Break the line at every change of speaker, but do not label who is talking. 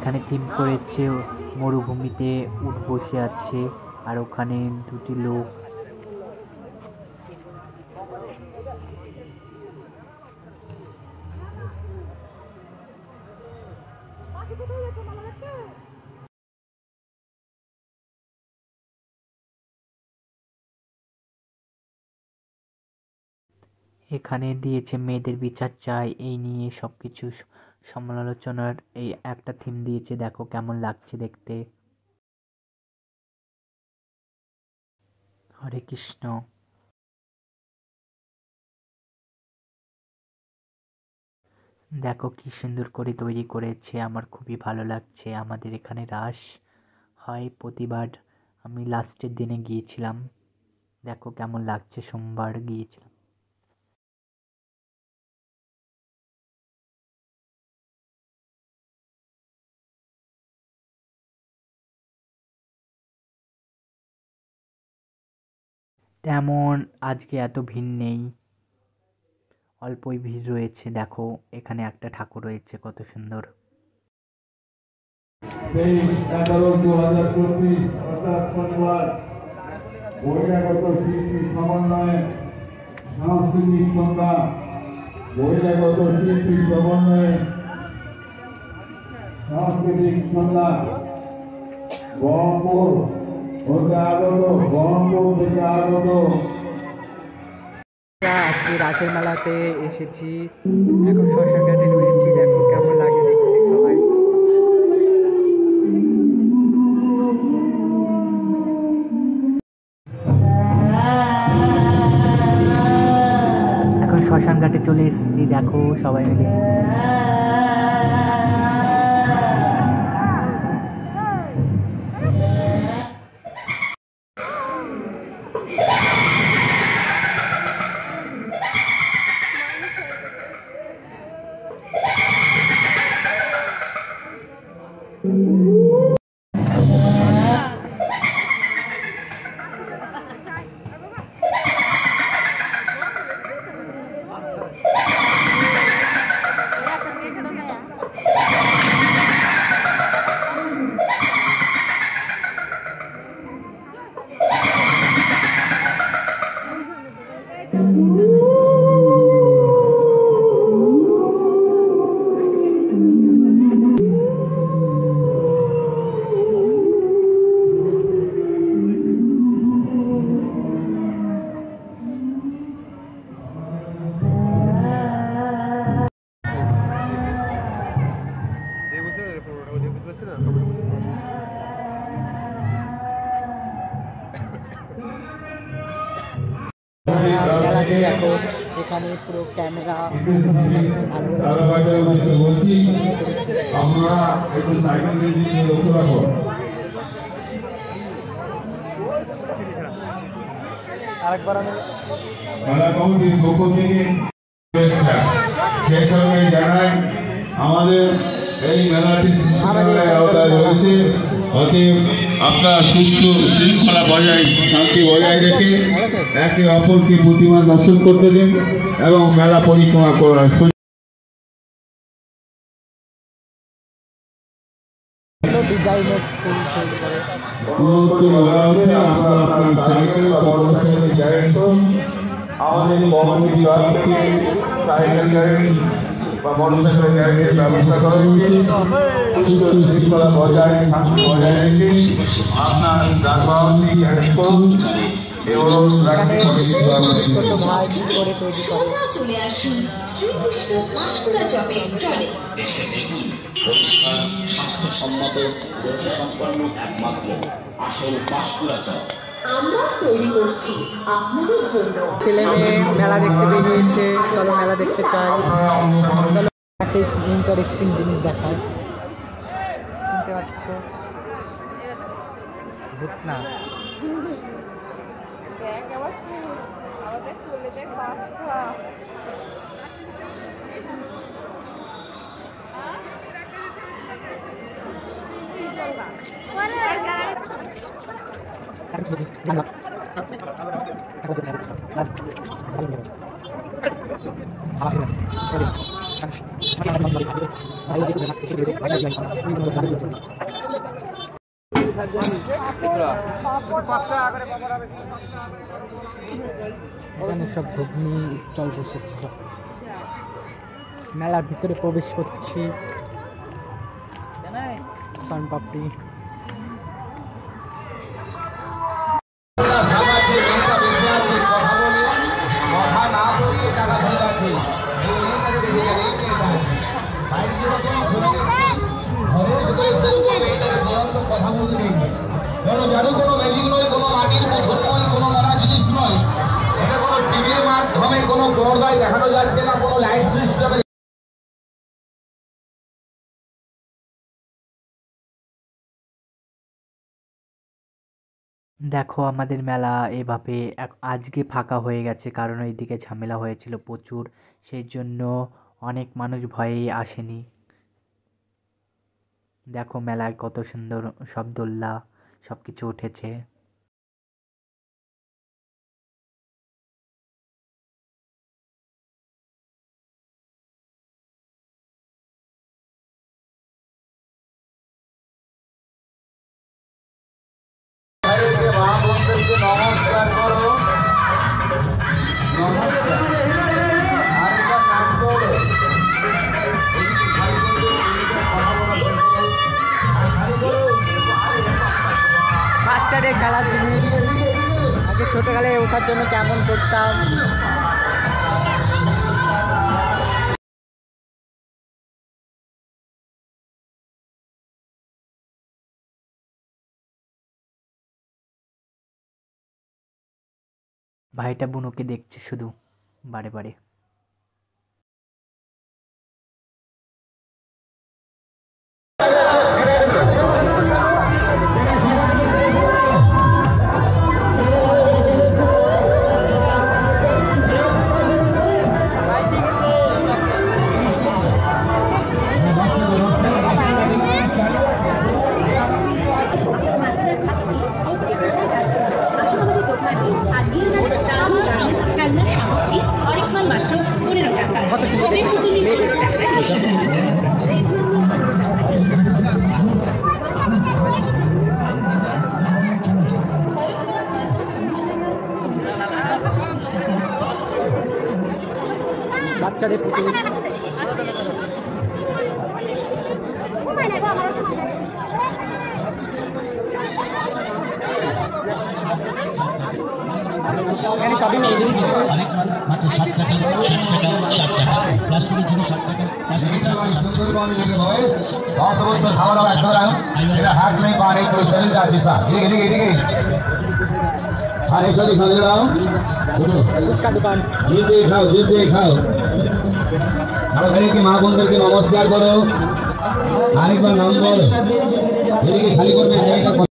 এখানে থিম করেছে মরুভূমিতে উট বসে আছে, আর ওখানে দুটি লোক। এখানে দিয়েছে মেয়েদের বিচার চাই, এই নিয়ে সবকিছু সমালোচনার এই একটা থিম দিয়েছে। দেখো কেমন লাগছে দেখতে। হরে কৃষ্ণ। দেখো কি সুন্দর করে তৈরি করেছে, আমার খুবই ভালো লাগছে। আমাদের এখানে রাস হয় প্রতিবার, আমি লাস্টের দিনে গিয়েছিলাম। দেখো কেমন লাগছে, সোমবার গিয়েছিলাম। তেমন আজকে এত ভিড় নেই, অল্পই ভিড় রয়েছে। দেখো এখানে একটা ঠাকুর রয়েছে, কত সুন্দর।
23/11/2024 অর্থাৎ শনিবার বহিরাগত শিল্পী সমন্বয়ে সাংস্কৃতিক সন্ধ্যা। বহিরাগত শিল্পী সমন্বয়ে সাংস্কৃতিক সন্ধ্যা বহরমপুর হতে আগত, বহরমপুর থেকে আগত।
আজকে রাসের মেলাতে এসেছি, এখন শ্মশান ঘাটে রয়েছি। দেখো কেমন লাগে দেখতে সবাই। এখন শ্মশান ঘাটে চলে এসেছি, দেখো সবাই মিলে। মেলাতে দেখো এখানে পুরো ক্যামেরা আরেকবার
আমাদের এই মেলাটি অতএব আপনারা সুস্থ শৃঙ্খলা বজায়, শান্তি বজায় রেখে একে অপরকে প্রতিমা দর্শন করতে দিন এবং মেলা পরিক্রমা করার বা মোটরসাইকেল গাড়ির ব্যবস্থা করা হয়েছে। শৃঙ্খলা বজায়, শান্তি বজায় রেখে আপনার যানবাহনটি গ্যারেজ করুন এবং
চলে আসুন শ্রীকৃষ্ণ মাসকুড়া চপের স্টলে।
এসে দেখুন পরিষ্কার, স্বাস্থ্যসম্মত, রুচিসম্পন্ন একমাত্র আসল মাসকুড়া চপ
আমরা তৈরি করছি আপনাদের জন্য।
ছেলে মেয়ে মেলা দেখতে বেরিয়েছে, চলো মেলা দেখতে চাই। চলো একটা ইন্টারেস্টিং জিনিস দেখায়, শুনতে পাচ্ছ ভুটনা। এখানে সব ঘুগনি স্টল বসেছে। মেলার ভিতরে প্রবেশ করছি। সোনপাপড়ি
জাদু কোনো ম্যাজিক নয়, কোনো মাটির পুতুল নয়, কোনো নানা জিনিস নয়। এটা কোনো টিভির মাধ্যমে কোনো পর্দায় দেখানো যাচ্ছে না, কোনো লাইট সিস্টেমে।
দেখো আমাদের মেলা এভাবে আজকে ফাঁকা হয়ে গেছে, কারণ এইদিকে ঝামেলা হয়েছিল প্রচুর, সেই জন্য অনেক মানুষ ভয়েই আসেনি। দেখো মেলায় কত সুন্দর সব দোলনা সব কিছু উঠেছে।
নমস্কার করো, নমস্কার। আর এটা নাম করো।
বাচ্চাদের খেলার জিনিস, আগে ছোটকালে ওঠার জন্য কেমন করতাম। ভাইটা বুনুকে দেখছে শুধু বারে বারে।
অনেকক্ষণ মাত্র 15 টাকা। ছবির পুতুল 15 টাকা।
বাচ্চাদের পুতুল এখানে সবই মেয়েদেরই জিনিস।
মাত্র 7 টাকা 7 টাকা 7 টাকা প্লাস্টিকের জিনিস 7 টাকা প্লাস্টিকের
সুন্দরবন থেকে হয় 10 বছর খাওয়া দাওয়া একদম রাখো। এটা হাত নেই পা নেই, কোই শরীর যাচ্ছে তা এদিকে এদিকে এদিকে। আর এই যদি খাওয়া দাও
ফুচকা দোকান,
জিভ দিয়ে খাও, জিভ দিয়ে খাও। আরো কি মা বোনদেরকে নমস্কার করো, আরেকবার নাম বলো। এদিকে খালি করবে জায়গা।